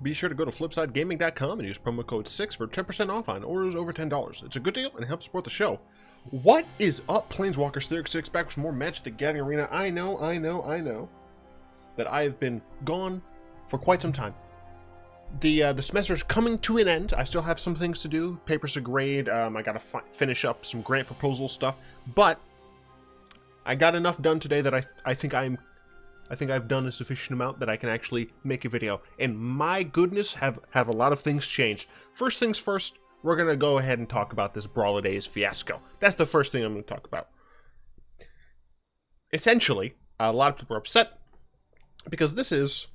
be sure to go to flipsidegaming.com and use promo code 6 for 10% off on orders over $10. It's a good deal and it helps support the show. What is up, Planeswalkers? Theurgic 6 back with some more Magic the Gathering Arena. I know that I have been gone for quite some time. The semester's coming to an end. I still have some things to do. Papers to grade. I gotta finish up some grant proposal stuff. But I got enough done today that I think I've done a sufficient amount that I can actually make a video. And my goodness, have a lot of things changed. First things first, we're gonna go ahead and talk about this Brawl Days fiasco. That's the first thing I'm gonna talk about. Essentially, a lot of people are upset because this is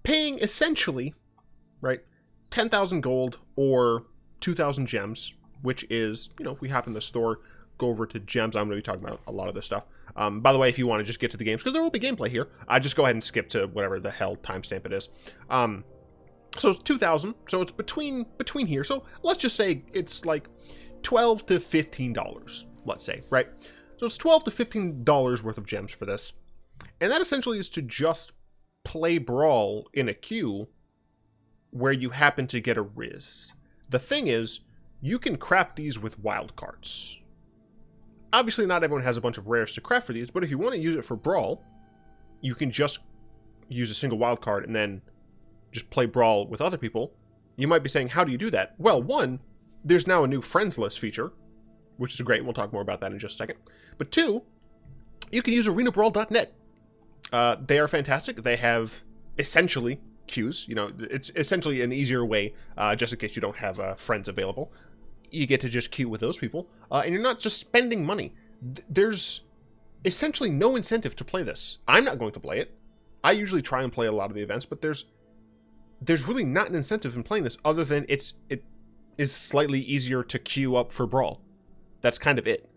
paying essentially, right, 10,000 gold or 2,000 gems, which is, you know, if we hop in the store, go over to gems, I'm going to be talking about a lot of this stuff. By the way, if you want to just get to the games, because there will be gameplay here, just go ahead and skip to whatever the hell timestamp it is. So it's 2,000, so it's between here. So let's just say it's like $12 to $15, let's say, right? So it's $12 to $15 worth of gems for this. And that essentially is to just play Brawl in a queue where you happen to get a Riz. The thing is, you can craft these with wildcards. Obviously, not everyone has a bunch of rares to craft for these, but if you want to use it for Brawl, you can just use a single wildcard and then just play Brawl with other people. You might be saying, how do you do that? Well, one, there's now a new friends list feature, which is great. We'll talk more about that in just a second. But two, you can use arenabrawl.net. They are fantastic. They have essentially queues. You know, it's essentially an easier way, just in case you don't have friends available. You get to just queue with those people, and you're not just spending money. There's essentially no incentive to play this. I'm not going to play it. I usually try and play a lot of the events, but there's really not an incentive in playing this other than it is slightly easier to queue up for Brawl. That's kind of it.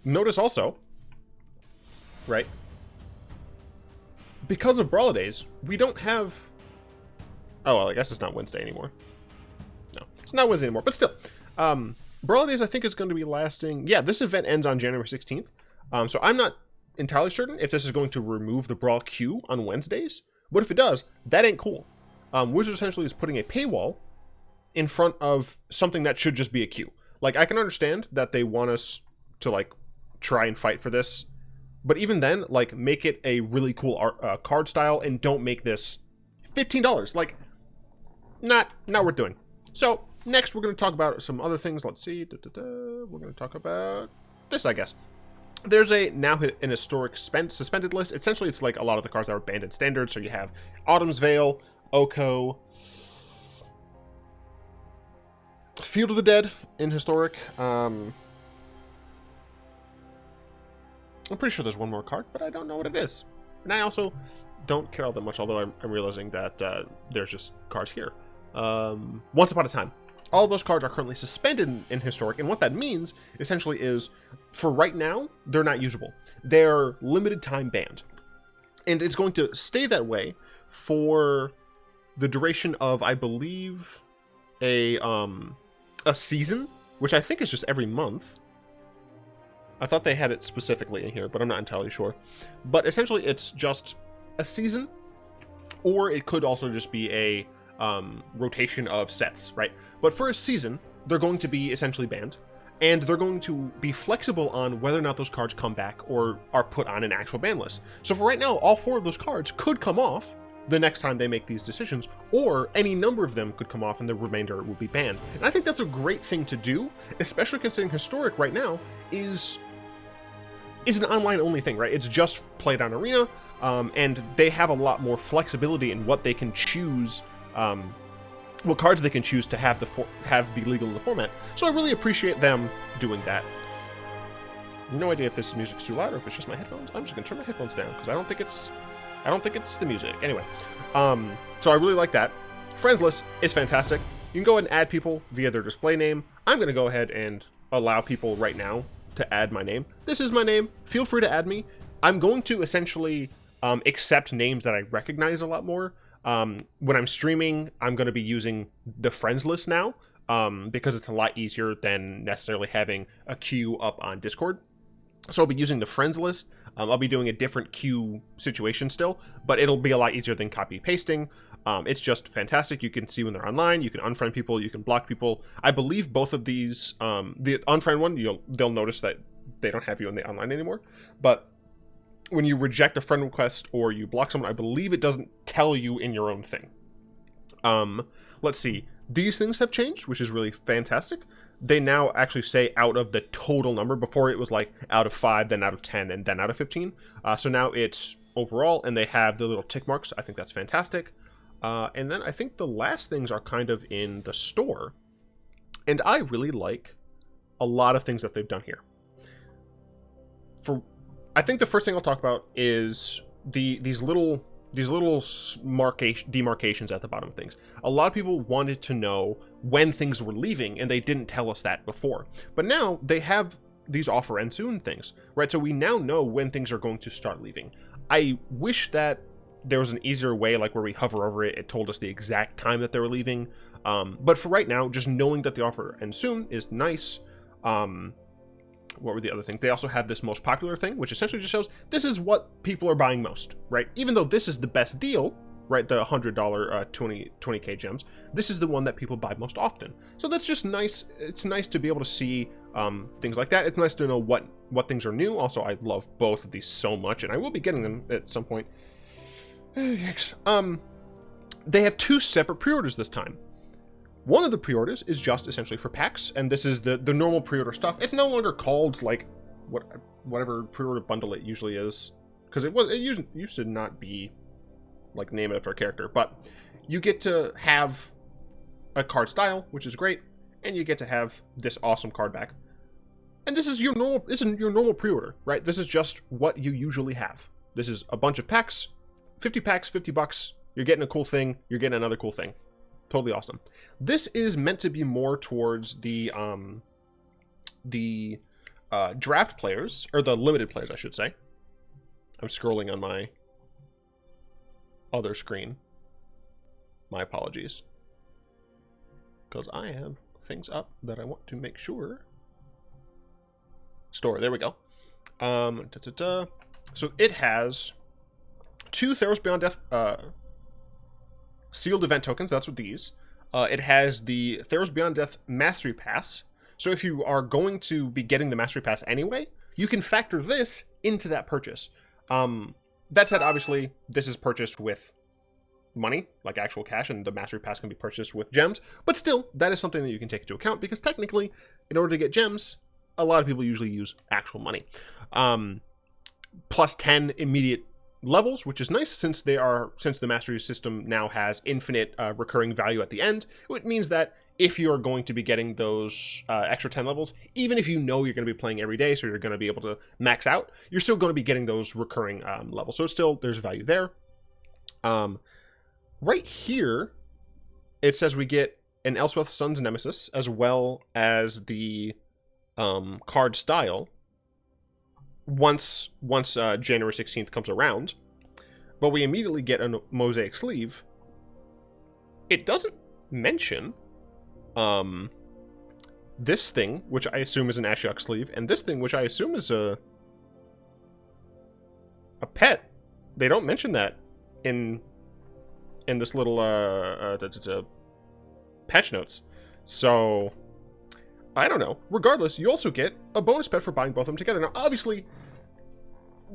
Notice also, right, because of Brawl Days, we don't have... Oh, well, I guess it's not Wednesday anymore. No, it's not Wednesday anymore, but still. Brawl Days, I think, is going to be lasting... Yeah, this event ends on January 16th. So I'm not entirely certain if this is going to remove the Brawl queue on Wednesdays. But if it does, that ain't cool. Wizards essentially is putting a paywall in front of something that should just be a queue. Like, I can understand that they want us to, like, try and fight for this. But even then, like, make it a really cool art, card style and don't make this $15. Like, not worth doing. So, next we're going to talk about some other things. Let's see. We're going to talk about this, I guess. There's now an historic suspended list. Essentially, it's like a lot of the cards that were banned in Standard. So you have Autumn's Veil, Oko, Field of the Dead in Historic. I'm pretty sure there's one more card, but I don't know what it is. And I also don't care all that much, although I'm realizing that there's just cards here. Once Upon a Time. All of those cards are currently suspended in Historic, and what that means, essentially, is, for right now, they're not usable. They're limited time banned. And it's going to stay that way for the duration of, I believe, a season, which I think is just every month. I thought they had it specifically in here, but I'm not entirely sure. But essentially, it's just a season, or it could also just be a rotation of sets, right? But for a season, they're going to be essentially banned, and they're going to be flexible on whether or not those cards come back or are put on an actual ban list. So for right now, all 4 of those cards could come off the next time they make these decisions, or any number of them could come off and the remainder will be banned. And I think that's a great thing to do, especially considering Historic right now is an online-only thing, right? It's just played on Arena, and they have a lot more flexibility in what they can choose, what cards they can choose to have be legal in the format. So I really appreciate them doing that. No idea if this music's too loud or if it's just my headphones. I'm just gonna turn my headphones down because I don't think it's the music. Anyway, so I really like that. Friends list is fantastic. You can go ahead and add people via their display name. I'm gonna go ahead and allow people right now to add my name. This is my name. Feel free to add me. I'm going to essentially accept names that I recognize a lot more. When I'm streaming, I'm going to be using the friends list now, because it's a lot easier than necessarily having a queue up on Discord. So I'll be using the friends list. I'll be doing a different queue situation still, but it'll be a lot easier than copy pasting. It's just fantastic. You can see when they're online. You can unfriend people. You can block people. I believe both of these, the unfriend one, they'll notice that they don't have you in the online anymore. But when you reject a friend request or you block someone, I believe it doesn't tell you in your own thing. Let's see. These things have changed, which is really fantastic. They now actually say out of the total number. Before it was like out of 5, then out of 10, and then out of 15. So now it's overall, and they have the little tick marks. I think that's fantastic. And then I think the last things are kind of in the store. And I really like a lot of things that they've done here. I think the first thing I'll talk about is these little demarcations at the bottom of things. A lot of people wanted to know when things were leaving, and they didn't tell us that before. But now they have these offer end soon things, right? So we now know when things are going to start leaving. I wish that there was an easier way, like where we hover over it, it told us the exact time that they were leaving. But for right now, just knowing that the offer ends soon is nice. What were the other things? They also have this most popular thing, which essentially just shows this is what people are buying most, right? Even though this is the best deal, right? The $100 20k gems. This is the one that people buy most often. So that's just nice. It's nice to be able to see things like that. It's nice to know what things are new. Also, I love both of these so much, and I will be getting them at some point. They have 2 separate pre-orders this time. One of the pre-orders is just essentially for packs, and this is the normal pre-order stuff. It's no longer called like whatever pre-order bundle it usually is, because it used to not be like name it after a character. But you get to have a card style, which is great, and you get to have this awesome card back. And this is your normal. This is your normal pre-order, right? This is just what you usually have. This is a bunch of packs, 50 packs, $50. You're getting a cool thing. You're getting another cool thing. Totally awesome. This is meant to be more towards the draft players, or the limited players, I should say. I'm scrolling on my other screen. My apologies. Because I have things up that I want to make sure. Store, there we go. So it has 2 Theros Beyond Death sealed event tokens. That's what these. It has the Theros Beyond Death Mastery Pass. So if you are going to be getting the Mastery Pass anyway, you can factor this into that purchase. That said, obviously, this is purchased with money, like actual cash, and the Mastery Pass can be purchased with gems. But still, that is something that you can take into account, because technically, in order to get gems, a lot of people usually use actual money. Plus 10 immediate levels, which is nice since the mastery system now has infinite recurring value at the end. It means that if you're going to be getting those extra 10 levels, even if you know you're going to be playing every day, so you're going to be able to max out, you're still going to be getting those recurring levels. So still, there's value there. Right here, it says we get an Elspeth Sun's Nemesis, as well as the card style, once January 16th comes around. But we immediately get a mosaic sleeve. It doesn't mention this thing, which I assume is an Ashiok sleeve, and this thing, which I assume is a pet. They don't mention that in this little patch notes. So I don't know. Regardless, you also get a bonus pet for buying both of them together. Now, obviously,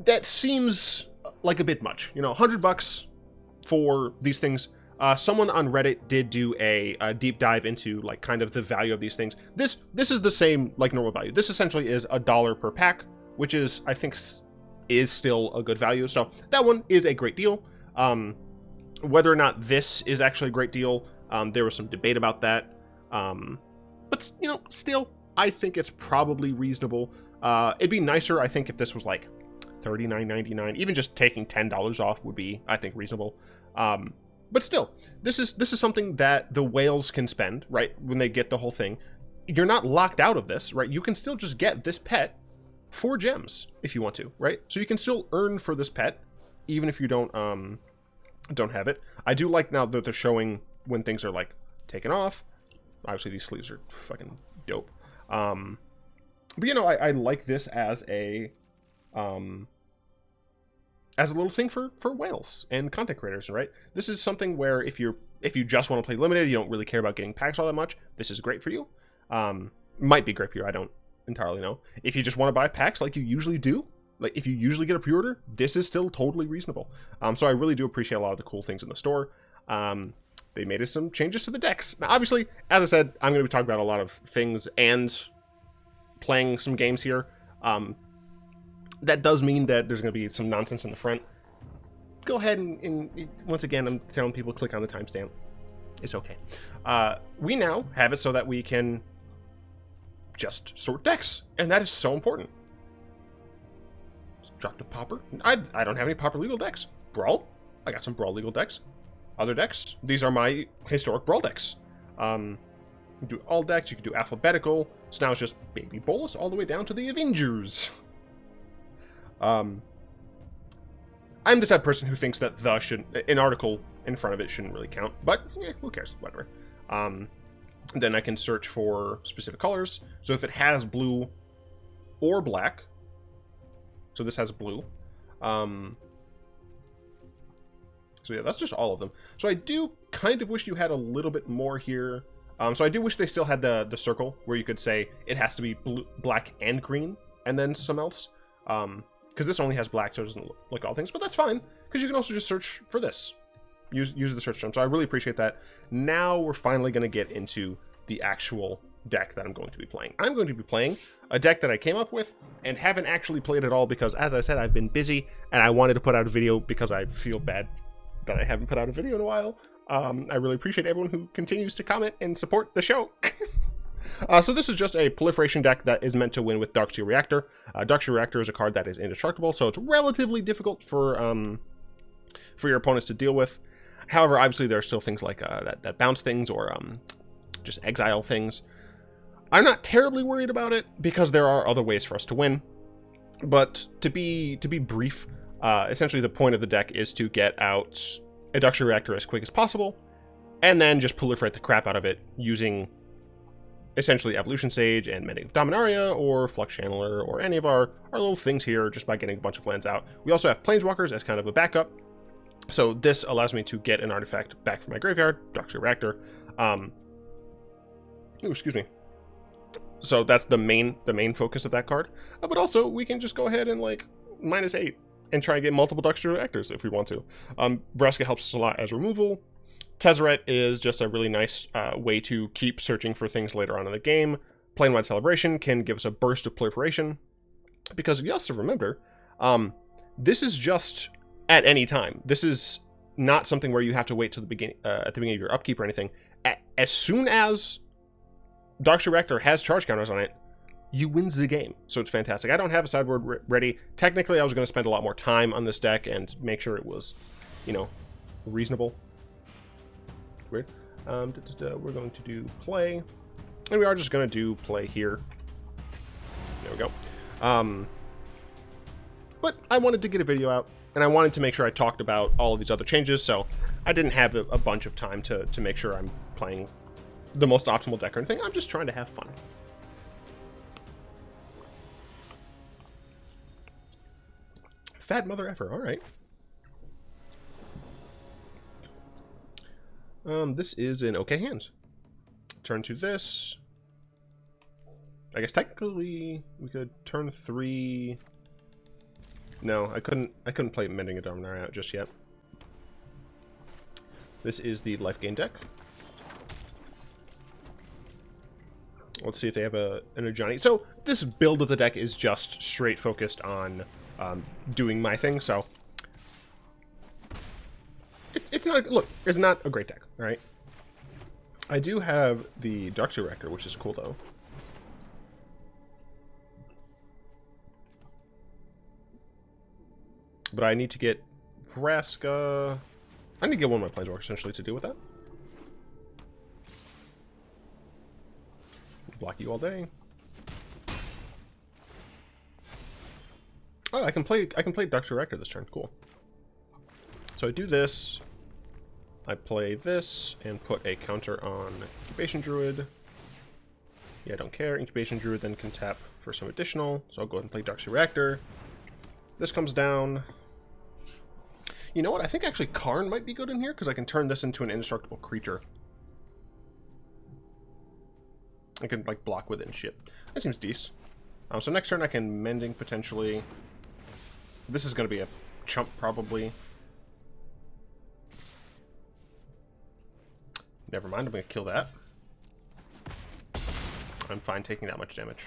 that seems like a bit much. You know, $100 for these things. Someone on Reddit did do a deep dive into like kind of the value of these things. This is the same like normal value. This essentially is $1 per pack, which is, I think, is still a good value. So that one is a great deal. Whether or not this is actually a great deal, there was some debate about that. But, you know, still, I think it's probably reasonable. It'd be nicer, I think, if this was like $39.99. Even just taking $10 off would be, I think, reasonable. But still, this is something that the whales can spend, right, when they get the whole thing. You're not locked out of this, right? You can still just get this pet for gems if you want to, right? So you can still earn for this pet, even if you don't have it. I do like now that they're showing when things are like taken off. Obviously, these sleeves are fucking dope. But, you know, I like this as a as a little thing for whales and content creators, right? This is something where if you just want to play limited, you don't really care about getting packs all that much, this is great for you. Might be great for you, I don't entirely know. If you just want to buy packs like you usually do, like if you usually get a pre-order, this is still totally reasonable. So I really do appreciate a lot of the cool things in the store. They made some changes to the decks. Now, obviously, as I said, I'm going to be talking about a lot of things and playing some games here. That does mean that there's going to be some nonsense in the front. Go ahead and once again, I'm telling people click on the timestamp. It's okay. We now have it so that we can just sort decks, and that is so important. Let's drop the Pauper. I don't have any Pauper legal decks. Brawl? I got some Brawl legal decks. Other decks? These are my historic Brawl decks. You can do all decks, you can do alphabetical. So now it's just Baby Bolus all the way down to the Avengers. I'm the type of person who thinks that the should an article in front of it shouldn't really count, but who cares, whatever. Then I can search for specific colors. So if it has blue or black, so this has blue. So yeah, that's just all of them. So I do kind of wish you had a little bit more here. So I do wish they still had the circle where you could say it has to be blue, black and green, and then some else. Because this only has black, so it doesn't look like all things, but that's fine, because you can also just search for this. Use the search term, so I really appreciate that. Now we're finally going to get into the actual deck that I'm going to be playing. I'm going to be playing a deck that I came up with and haven't actually played at all because, as I said, I've been busy, and I wanted to put out a video because I feel bad that I haven't put out a video in a while. I really appreciate everyone who continues to comment and support the show. So this is just a proliferation deck that is meant to win with Darksteel Reactor. Darksteel Reactor is a card that is indestructible, so it's relatively difficult for your opponents to deal with. However, obviously there are still things like that bounce things or just exile things. I'm not terribly worried about it because there are other ways for us to win. But to be brief, essentially the point of the deck is to get out a Darksteel Reactor as quick as possible, and then just proliferate the crap out of it using essentially Evolution Sage and Mending of Dominaria or Flux Channeler or any of our little things here just by getting a bunch of lands out. We also have Planeswalkers as kind of a backup. So this allows me to get an artifact back from my graveyard, Darksteel Reactor. Excuse me. So that's the main focus of that card. But also we can just go ahead and like -8 and try and get multiple Darksteel Reactors if we want to. Vraska helps us a lot as removal. Tezzeret is just a really nice way to keep searching for things later on in the game. Planewide Celebration can give us a burst of proliferation. Because if you also remember, this is just at any time. This is not something where you have to wait till the beginning at the beginning of your upkeep or anything. As soon as Darksteel Reactor has charge counters on it, you wins the game. So it's fantastic. I don't have a sideboard ready. Technically, I was going to spend a lot more time on this deck and make sure it was, reasonable. Weird. We're going to do play, and we are just going to do play here. There we go. But I wanted to get a video out, and I wanted to make sure I talked about all of these other changes, so I didn't have a bunch of time to make sure I'm playing the most optimal deck or anything. I'm just trying to have fun. Fat mother effer, all right. This is in okay hands. Turn to this. I guess technically we could turn 3. No, I couldn't play Mending of Dominaria out just yet. This is the life gain deck. Let's see if they have an Ajani. So this build of the deck is just straight focused on doing my thing. So it's not a great deck, all right? I do have the Darksteel Reactor, which is cool though. But I need to get Vraska. I need to get one of my Planeswalkers essentially to deal with that. Block you all day. Oh, I can play Darksteel Reactor this turn. Cool. So I do this. I play this and put a counter on Incubation Druid. Yeah, I don't care. Incubation Druid then can tap for some additional. So I'll go ahead and play Darksteel Reactor. This comes down. You know what? I think actually Karn might be good in here, because I can turn this into an indestructible creature. I can, like, block with it and shit. That seems decent. So next turn I can Mending, potentially. This is going to be a chump, probably. Never mind, I'm going to kill that. I'm fine taking that much damage.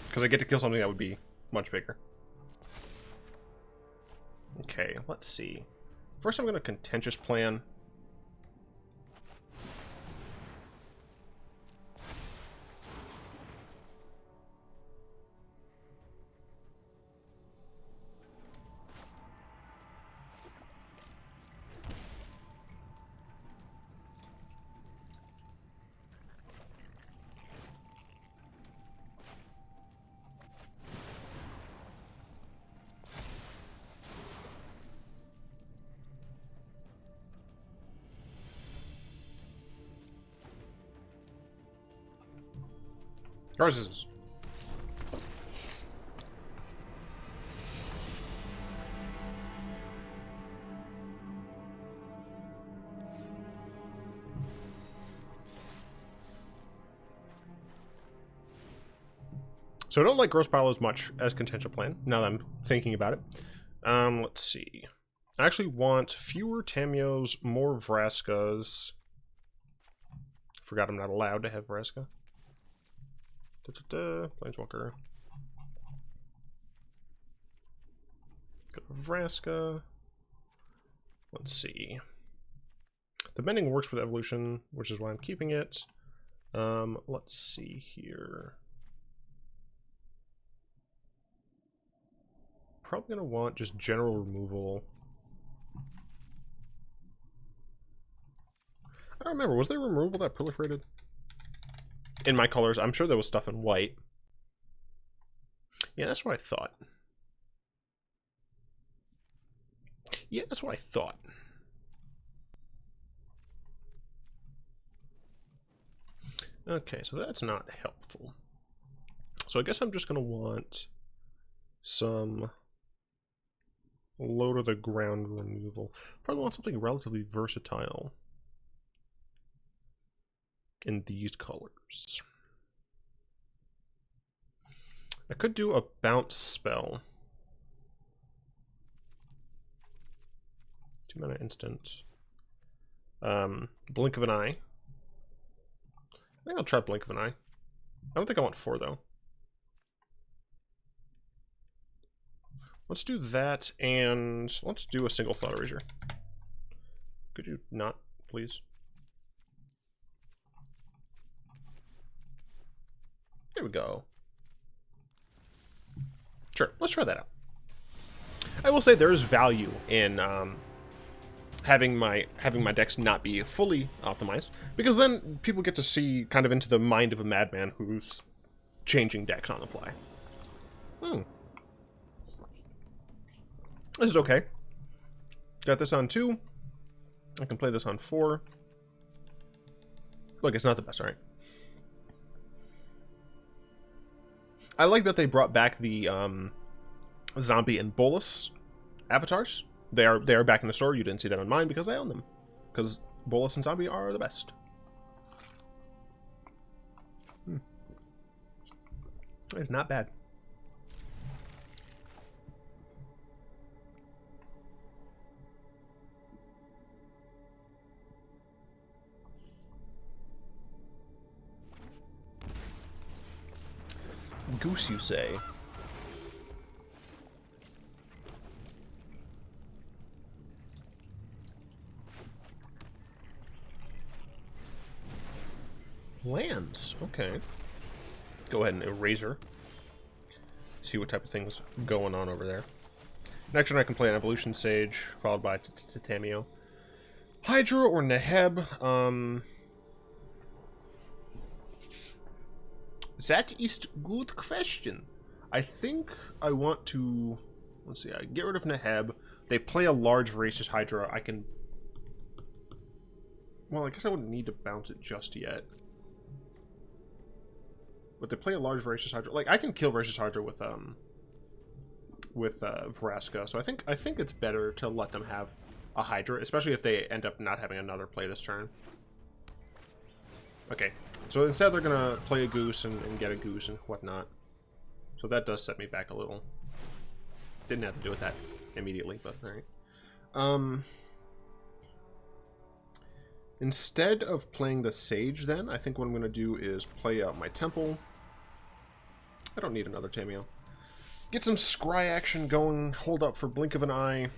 Because I get to kill something that would be much bigger. Okay, let's see. First I'm going to Contentious Plan. Roses. So I don't like Gross Pile as much as Contentious Plan, now that I'm thinking about it. Let's see. I actually want fewer Tamiyos, more Vraskas. Forgot I'm not allowed to have Vraska. Planeswalker. Go to Vraska. Let's see. The Mending works with Evolution, which is why I'm keeping it. Let's see here. Probably going to want just general removal. I don't remember. Was there removal that proliferated? In my colors, I'm sure there was stuff in white. Yeah, that's what I thought. Yeah, that's what I thought. Okay, so that's not helpful. So I guess I'm just going to want some low to the ground removal. Probably want something relatively versatile in these colors. I could do a bounce spell. 2-mana instant. Blink of an Eye. I think I'll try Blink of an Eye. I don't think I want 4 though. Let's do that, and let's do a single Thought Erasure. Could you not, please? There we go. Sure, let's try that out. I will say there is value in having my decks not be fully optimized, because then people get to see kind of into the mind of a madman who's changing decks on the fly. This is okay. Got this on 2. I can play this on 4. Look, it's not the best, alright. I like that they brought back the zombie and bolus avatars. They are back in the store. You didn't see that on mine because I own them. Because bolus and zombie are the best. It's not bad. Goose, you say? Lands, okay. Go ahead and eraser. See what type of things going on over there. Next one I can play an Evolution Sage, followed by Tamiyo. Hydra or Neheb, That is good question. I think I want to, let's see, I get rid of Neheb. They play a large Voracious Hydra. I can, well, I guess I wouldn't need to bounce it just yet. But they play a large Voracious Hydra. Like, I can kill Voracious Hydra with, with Vraska, so I think it's better to let them have a Hydra, especially if they end up not having another play this turn. Okay, so instead they're gonna play a Goose and get a Goose and whatnot. So that does set me back a little. Didn't have to do with that immediately, but alright. Instead of playing the Sage then, I think what I'm gonna do is play out my Temple. I don't need another Tamiyo. Get some scry action going, hold up for blink of an eye.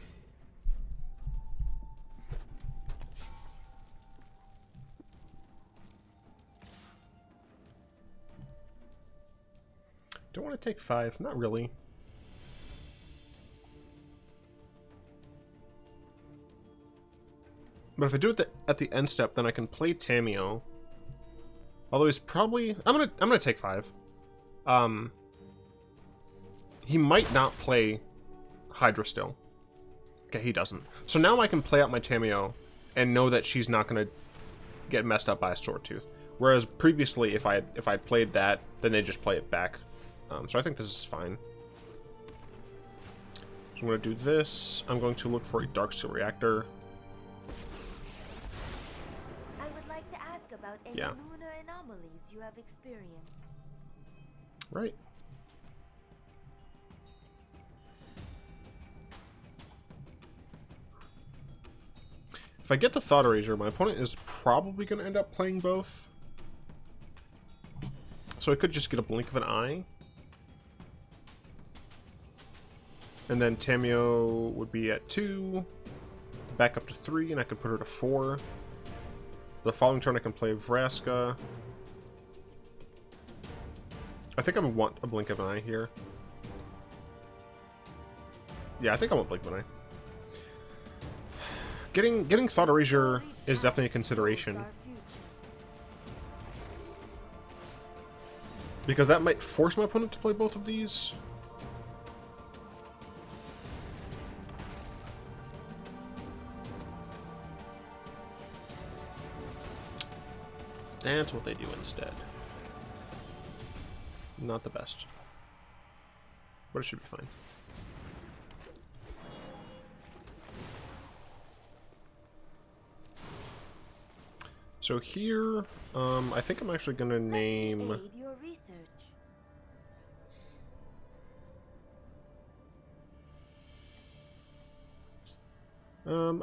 Don't want to take 5, not really. But if I do it at the end step, then I can play Tamiyo. Although he's probably I'm gonna take 5. He might not play Hydra still. Okay, he doesn't. So now I can play out my Tamiyo and know that she's not gonna get messed up by a Sword Tooth. Whereas previously, if I played that, then they just play it back. So I think this is fine. So I'm going to do this. I'm going to look for a Darksteel Reactor. I would like to ask about any lunar anomalies you have experienced. Right. If I get the Thought Eraser, my opponent is probably going to end up playing both. So I could just get a blink of an eye. And then Tamiyo would be at 2, back up to 3, and I could put her to 4. The following turn I can play Vraska. I think I would want a blink of an eye here. Yeah, I think I want blink of an eye. Getting Thought Erasure is definitely a consideration. Because that might force my opponent to play both of these. That's what they do instead. Not the best. But it should be fine. So here, I think I'm actually going to name... Aid your research.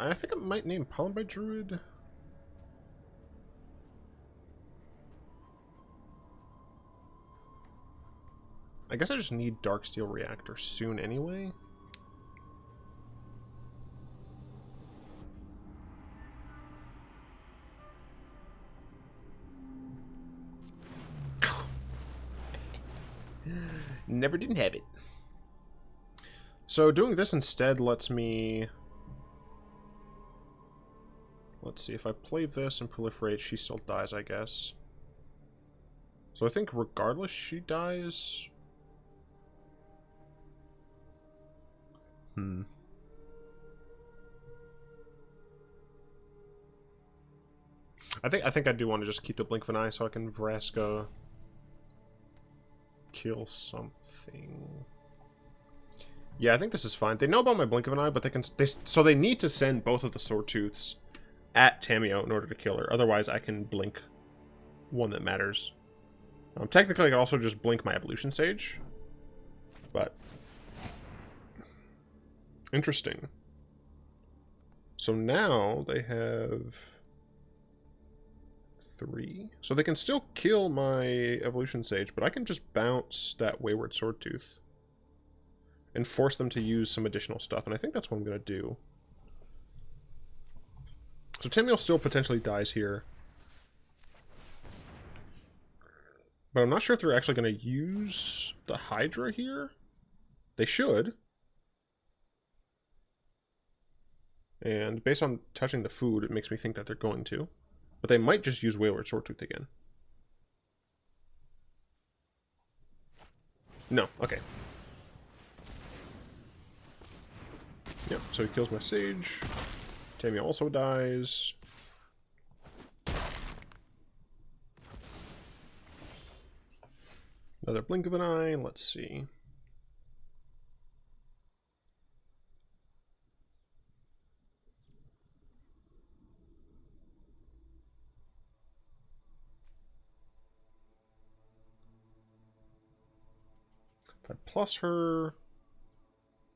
I think I might name Pollenbright Druid. I guess I just need Darksteel Reactor soon anyway. Never didn't have it. So doing this instead lets me... Let's see, if I play this and proliferate, she still dies, I guess. So I think regardless, she dies. I think I do want to just keep the blink of an eye so I can Vraska kill something. Yeah, I think this is fine. They know about my blink of an eye, but so they need to send both of the Sword Tooths at Tamiyo in order to kill her. Otherwise, I can blink one that matters. Technically, I could also just blink my Evolution Sage, but interesting. So now they have 3. So they can still kill my Evolution Sage, but I can just bounce that Wayward Sword Tooth and force them to use some additional stuff, and I think that's what I'm going to do. So Tamiyo still potentially dies here. But I'm not sure if they're actually going to use the Hydra here. They should. And based on touching the food, it makes me think that they're going to. But they might just use Wayward Swordtooth again. No, okay. Yep, so he kills my Sage. Tamiyo also dies. Another blink of an eye. Let's see. If I plus her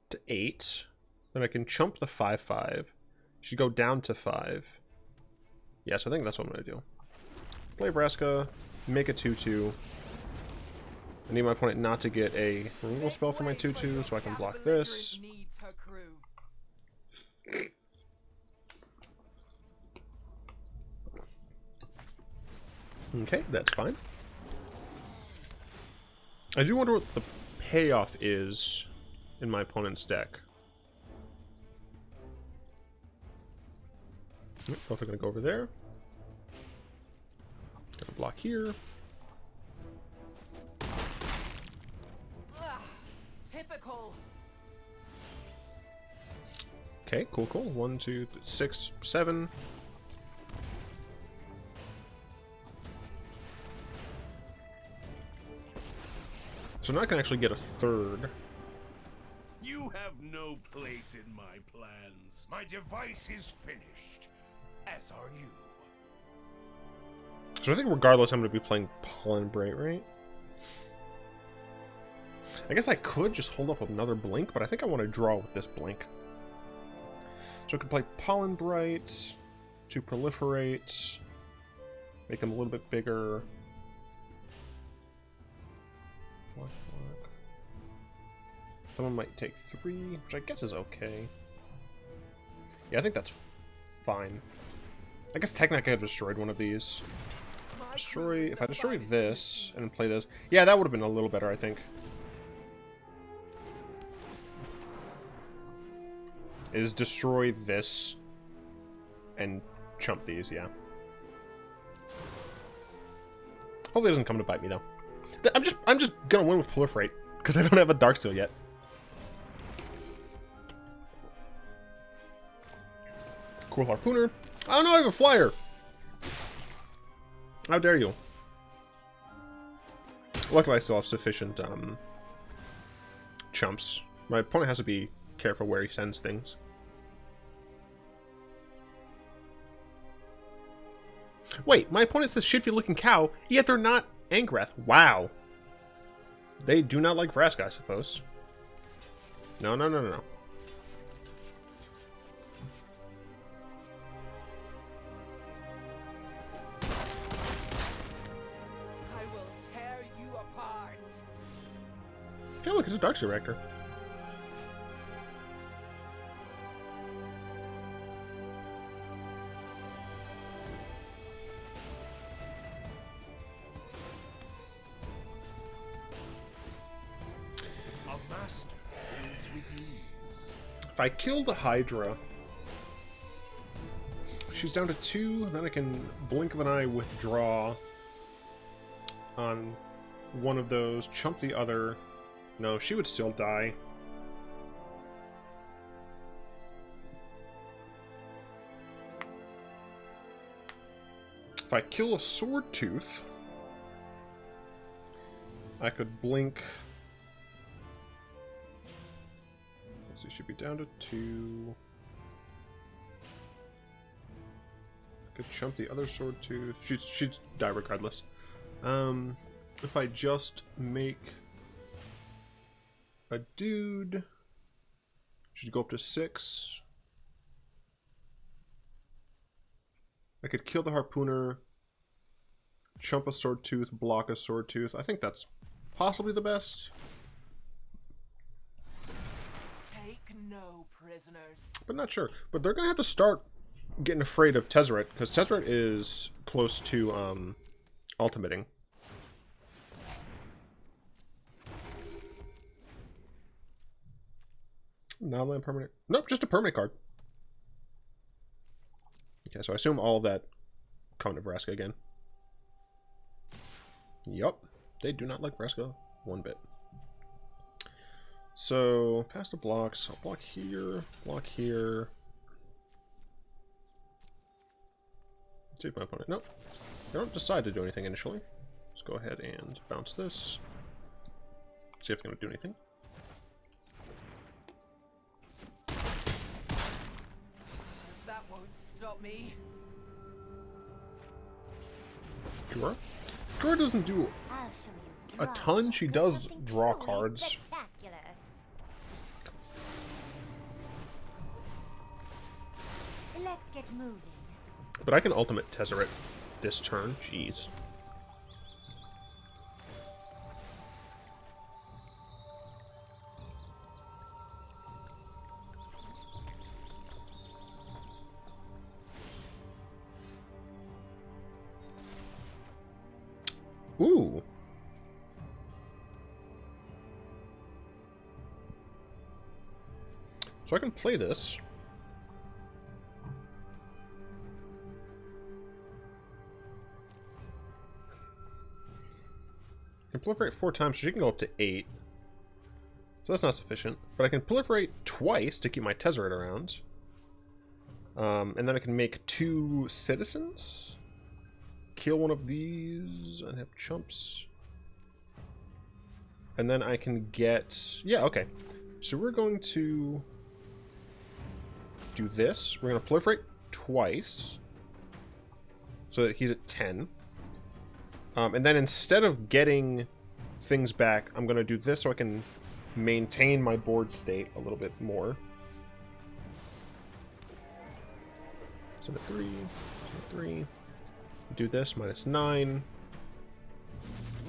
to 8, then I can chump the 5/5. She go down to 5. Yes, I think that's what I'm going to do. Play Vraska, make a 2/2. I need my opponent not to get a removal spell for my 2/2, so I can block this. Okay, that's fine. I do wonder what the payoff is in my opponent's deck. Both are going to go over there. Gonna block here. Typical. Okay, cool, cool. 1, 2, 6, 7. So now I can actually get a 3rd. You have no place in my plans. My device is finished, as are you. So I think regardless, I'm going to be playing Pollenbright, right? I guess I could just hold up another blink, but I think I want to draw with this blink. So I could play Pollenbright to proliferate, make him a little bit bigger. Someone might take 3, which I guess is okay. Yeah, I think that's fine. I guess technically I could have destroyed one of these. Destroy, if I destroy this and play this, yeah, that would have been a little better, I think. Is destroy this and chump these, yeah. Hopefully it doesn't come to bite me though. I'm just gonna win with proliferate because I don't have a Darksteel yet. Cool harpooner. Oh no, I have a flyer. How dare you? Luckily, I still have sufficient chumps. My opponent has to be careful where he sends things. Wait, my opponent says shifty looking cow, yet they're not Angrath. Wow. They do not like Vraska, I suppose. No, no, no, no, no. Hey, look, it's a Darksteel Reactor. A master builds with ease. If I kill the Hydra, she's down to 2, then I can blink of an eye withdraw on one of those, chump the other. No, she would still die. If I kill a Sword Tooth, I could blink. Let's see, she should be down to 2. I could chump the other Sword Tooth. She'd die regardless. If I just make a dude, should go up to 6. I could kill the harpooner, chump a sword tooth, block a sword tooth. I think that's possibly the best. Take no prisoners. But not sure. But they're gonna have to start getting afraid of Tezzeret, because Tezzeret is close to ultimating. Non-land permanent. Nope, just a permanent card. Okay, so I assume all of that come to Vraska again. Yup. They do not like Vraska one bit. So, past the blocks. I'll block here, block here. Let's see if my opponent... Nope. They don't decide to do anything initially. Let's go ahead and bounce this. See if they're going to do anything. Stop me. Sure. Sure doesn't do I'll show you a ton. She does draw cards. Let's get moving. But I can ultimate Tezzeret this turn. Jeez. Ooh. So I can play this. I can proliferate 4 times, so she can go up to 8. So that's not sufficient. But I can proliferate twice to keep my Tezzeret around. And then I can make 2 citizens. Kill one of these and have chumps. And then I can get... Yeah, okay. So we're going to do this. We're going to proliferate twice. So that he's at 10. And then instead of getting things back, I'm going to do this so I can maintain my board state a little bit more. So the 3, so 3. Do this, -9.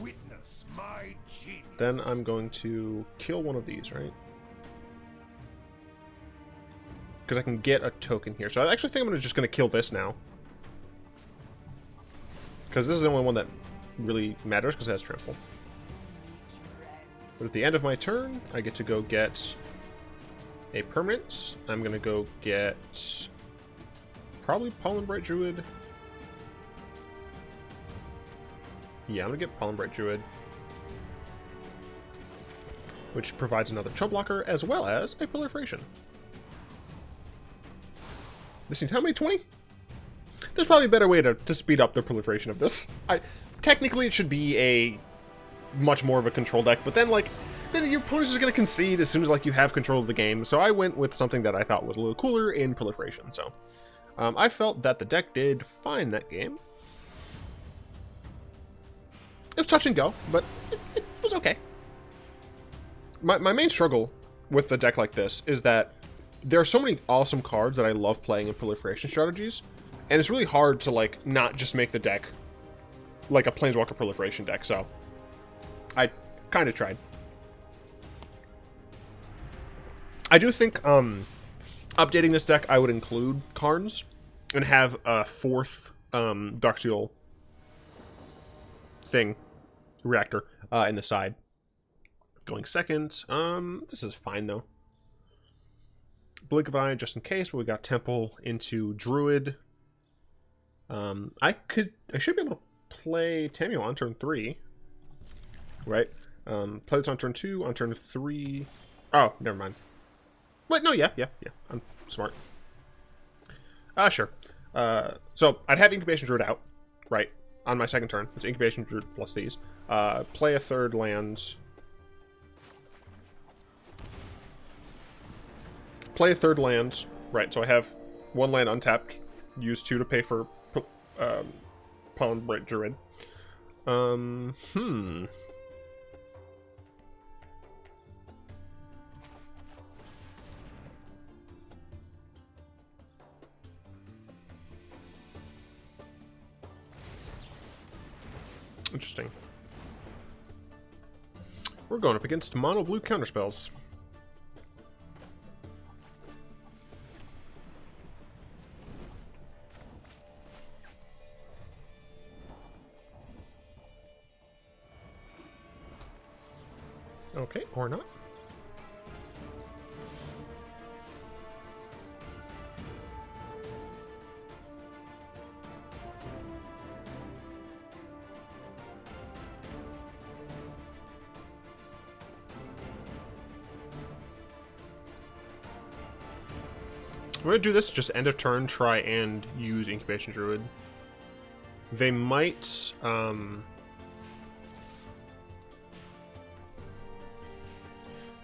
Witness my genius. Then I'm going to kill one of these, right? Because I can get a token here. So I actually think I'm just going to kill this now. Because this is the only one that really matters, because it has trample. But at the end of my turn, I get to go get a permanent. I'm going to go get probably Pollenbright Druid. Yeah, I'm going to get Pollenbright Druid, which provides another chump blocker as well as a proliferation. This needs how many? 20? There's probably a better way to speed up the proliferation of this. Technically, it should be a much more of a control deck, but then, then your opponent is going to concede as soon as, you have control of the game. So I went with something that I thought was a little cooler in proliferation. So I felt that the deck did fine that game. It was touch and go, but it was okay. My main struggle with the deck like this is that there are so many awesome cards that I love playing in proliferation strategies, and it's really hard to, not just make the deck like a Planeswalker proliferation deck, so I kind of tried. I do think updating this deck, I would include Karns and have a 4th Darksteel Reactor in the side. Going second. This is fine though. Blink of an Eye just in case, but we got Temple into Druid. I should be able to play Tamiyo on turn 3. Right? Play this on turn 2, on turn 3. Oh, never mind. Wait, no, yeah. I'm smart. Sure. So I'd have Incubation Druid out, right? On my second turn. It's Incubation Druid plus these. Play a 3rd land. Play a 3rd land. Right, so I have 1 land untapped. Use 2 to pay for Pollenbright Druid. Interesting. We're going up against mono blue counterspells. Okay, or not. I'm going to do this, just end of turn, try and use Incubation Druid. They might,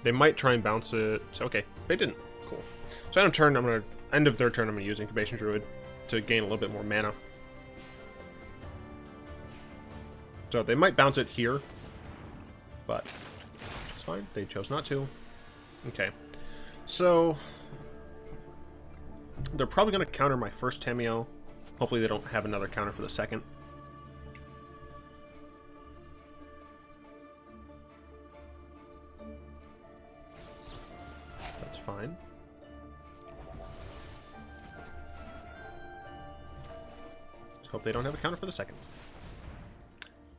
they might try and bounce it. Okay, they didn't. Cool. So end of turn, end of their turn, I'm going to use Incubation Druid to gain a little bit more mana. So they might bounce it here. but it's fine. They chose not to. Okay. So they're probably going to counter my first Tamiyo. Hopefully they don't have another counter for the second. That's fine. Let's hope they don't have a counter for the second.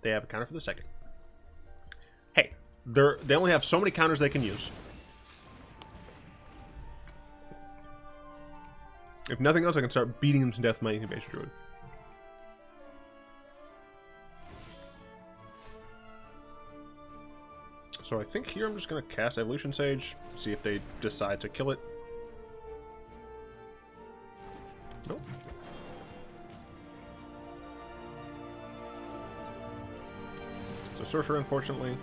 They have a counter for the second. Hey, they only have so many counters they can use. If nothing else, I can start beating them to death with my Incubation Druid. So I think here I'm just going to cast Evolution Sage, see if they decide to kill it. Nope. It's a sorcerer, unfortunately.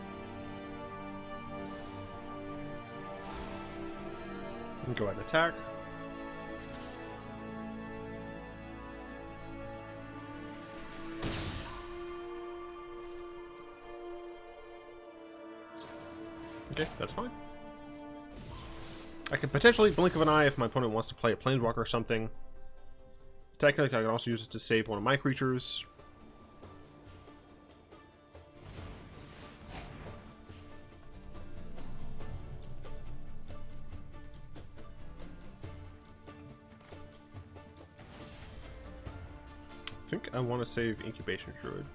Go ahead and attack. Okay, that's fine. I can potentially blink of an eye if my opponent wants to play a Planeswalker or something. Technically, I can also use it to save one of my creatures. I think I want to save Incubation Druid.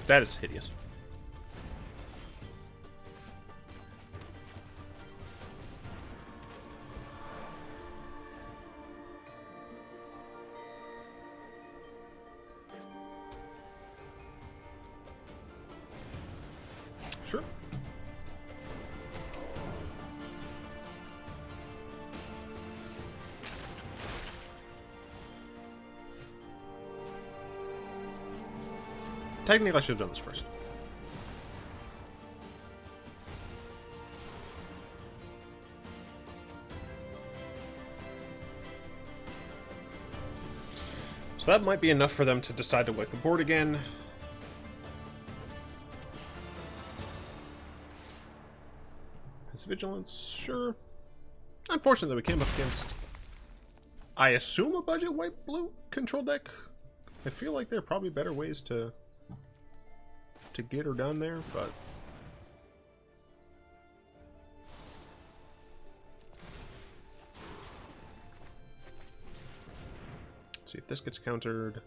That is hideous. Sure. Technically, I should have done this first. So that might be enough for them to decide to wipe the board again. It's vigilance, sure. Unfortunately, we came up against, I assume, a budget white blue control deck. I feel like there are probably better ways to get her done there, but let's see if this gets countered,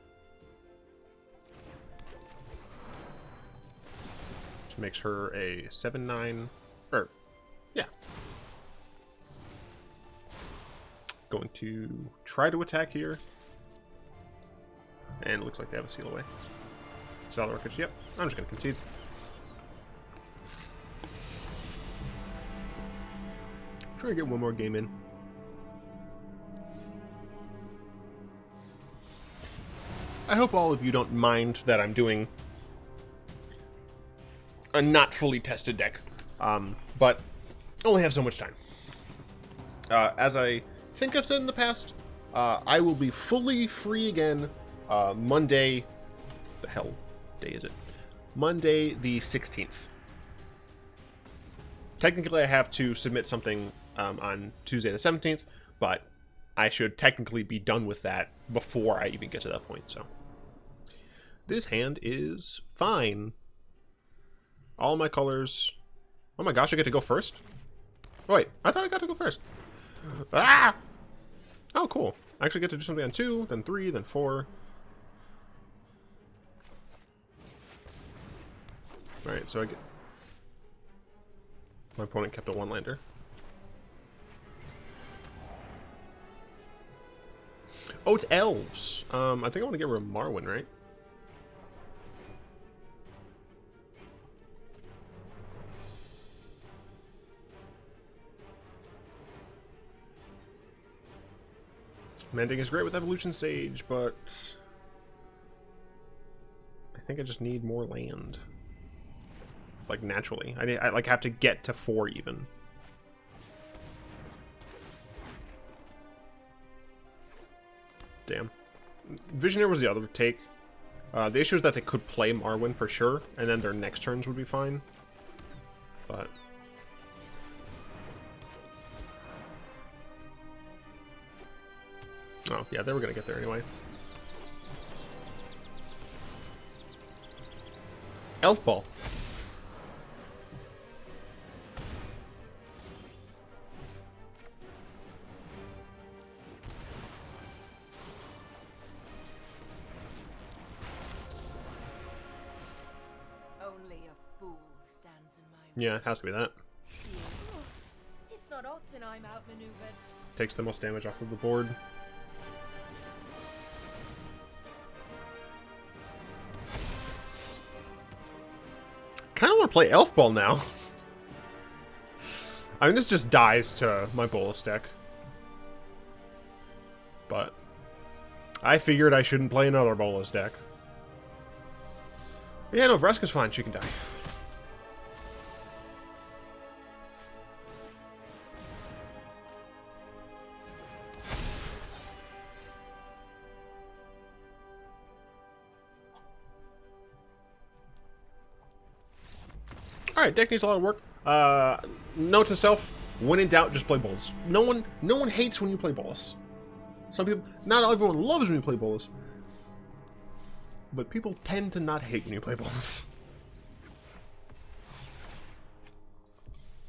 which makes her a 7/9, or yeah, going to try to attack here, and it looks like they have a seal away. Solid wreckage, yep. I'm just going to concede. Try to get one more game in. I hope all of you don't mind that I'm doing a not fully tested deck, but only have so much time. As I think I've said in the past, I will be fully free again Monday. The hell day is it? Monday the 16th. Technically, I have to submit something on Tuesday the 17th, but I should technically be done with that before I even get to that point. So this hand is fine. All my colors. Oh my gosh, I get to go first? Oh, wait, I thought I got to go first. Ah! Oh, cool. I actually get to do something on 2, then 3, then 4. Alright, so I get... My opponent kept a one-lander. Oh, it's Elves. I think I want to get rid of Marwyn, right? Mending is great with Evolution Sage, but... I think I just need more land. Like, naturally. I like, have to get to 4 even. Damn. Visionary was the other take. The issue is that they could play Marwyn for sure, and then their next turns would be fine. But... oh, yeah, they were going to get there anyway. Elf Ball. Only a fool stands in my way. Yeah, it has to be that. It's not often I'm outmaneuvered. Takes the most damage off of the board. Kind of want to play Elf Ball now. I mean, this just dies to my Bolas deck. But I figured I shouldn't play another Bolas deck. Yeah, no, Vraska's fine. She can die. Alright, deck needs a lot of work. Note to self, when in doubt, just play Bolas. No one hates when you play Bolas. Some people, not everyone loves when you play Bolas. But people tend to not hate when you play Bolas.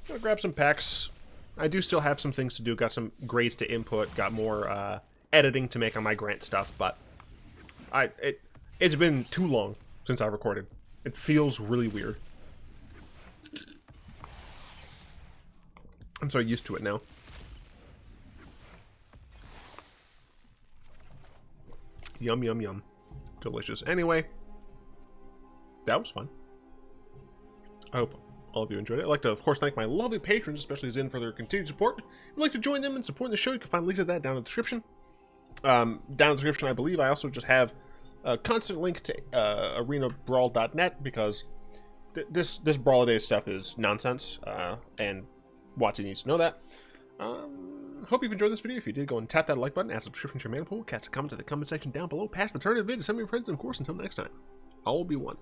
Gonna grab some packs. I do still have some things to do. Got some grades to input. Got more editing to make on my Grant stuff. But it's been too long since I recorded. It feels really weird. I'm so used to it now. Yum, yum, yum. Delicious. Anyway, that was fun. I hope all of you enjoyed it. I'd like to, of course, thank my lovely patrons, especially Zin, for their continued support. If you'd like to join them and support the show, you can find links to that down in the description. Down in the description, I believe, I also just have a constant link to arenabrawl.net, because this Brawl-A-Day stuff is nonsense, and Watsy needs to know that. Hope you've enjoyed this video. If you did, go and tap that like button, add subscription to your mana pool, cast a comment in the comment section down below, pass the turn of the vid to some of your friends, and of course, until next time, I'll be one.